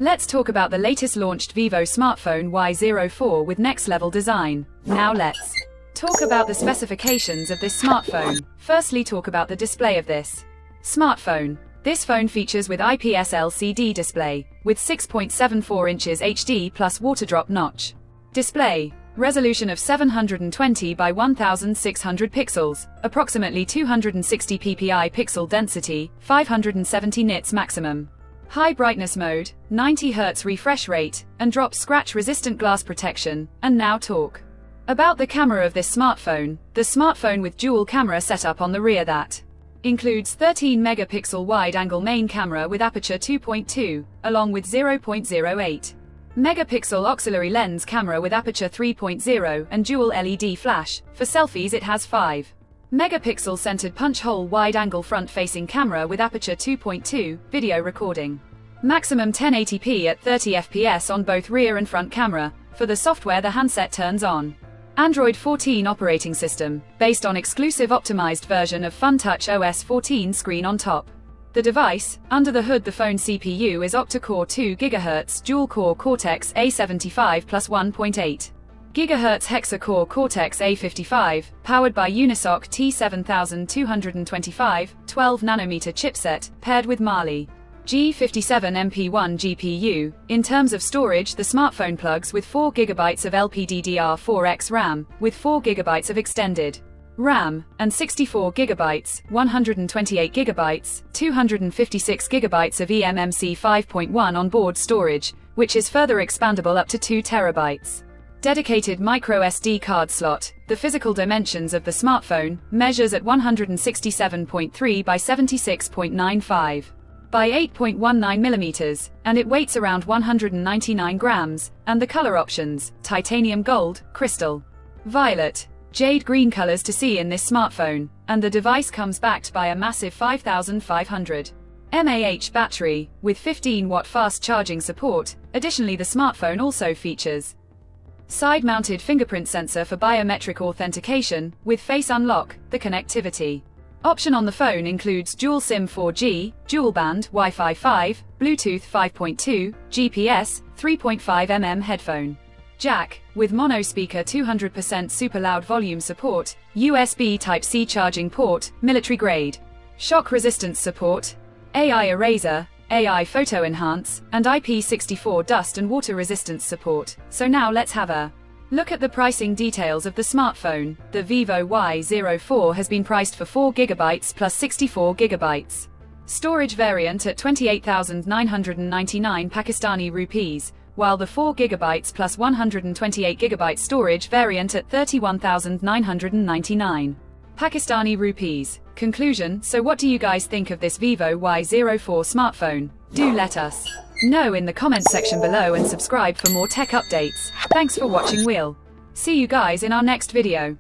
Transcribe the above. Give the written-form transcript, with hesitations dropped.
Let's talk about the latest launched Vivo smartphone Y04 with next-level design. Now let's talk about the specifications of this smartphone. Firstly, talk about the display of this smartphone. This phone features with IPS LCD display, with 6.74 inches HD plus waterdrop notch. Display resolution of 720 by 1600 pixels, approximately 260 ppi pixel density, 570 nits maximum. High brightness mode, 90 Hz refresh rate, and drop scratch-resistant glass protection. And now talk about the camera of this smartphone. The smartphone with dual camera setup on the rear that includes 13 megapixel wide-angle main camera with aperture 2.2, along with 0.08 megapixel auxiliary lens camera with aperture 3.0 and dual LED flash. For selfies it has 5 megapixel centered punch-hole wide-angle front-facing camera with aperture 2.2, video recording. Maximum 1080p at 30 fps on both rear and front camera. For the software, the handset turns on Android 14 operating system, based on exclusive optimized version of FunTouch OS 14 screen on top. The device, under the hood, the phone CPU is octa-core 2 GHz dual-core Cortex A75 plus 1.8 GHz hexa-core Cortex A55, powered by Unisoc T7225 12nm chipset, paired with Mali G57MP1 GPU. In terms of storage, the smartphone plugs with 4 GB of LPDDR4X RAM, with 4 GB of extended RAM, and 64 GB, 128 GB, 256 GB of eMMC 5.1 onboard storage, which is further expandable up to 2 TB. Dedicated microSD card slot. The physical dimensions of the smartphone measures at 167.3 by 76.95 by 8.19 mm, and it weighs around 199 grams, and the color options: titanium gold, crystal, violet, jade green colors to see in this smartphone, and the device comes backed by a massive 5500 mAh battery, with 15-watt fast charging support. Additionally, the smartphone also features side-mounted fingerprint sensor for biometric authentication, with face unlock. The connectivity option on the phone includes dual SIM 4G, dual band Wi-Fi 5, Bluetooth 5.2, GPS, 3.5mm headphone jack, with mono speaker 200% super loud volume support, USB Type-C charging port, military grade, shock resistance support, AI eraser, AI photo enhance, and IP64 dust and water resistance support. So now let's have a look at the pricing details of the smartphone. The Vivo Y04 has been priced for 4 GB plus 64 GB. Storage variant at 28,999 Pakistani rupees, while the 4 GB plus 128 GB storage variant at 31,999 Pakistani rupees. Conclusion: so what do you guys think of this Vivo Y04 smartphone? Do let us know in the comment section below and subscribe for more tech updates. Thanks for watching. We'll see you guys in our next video.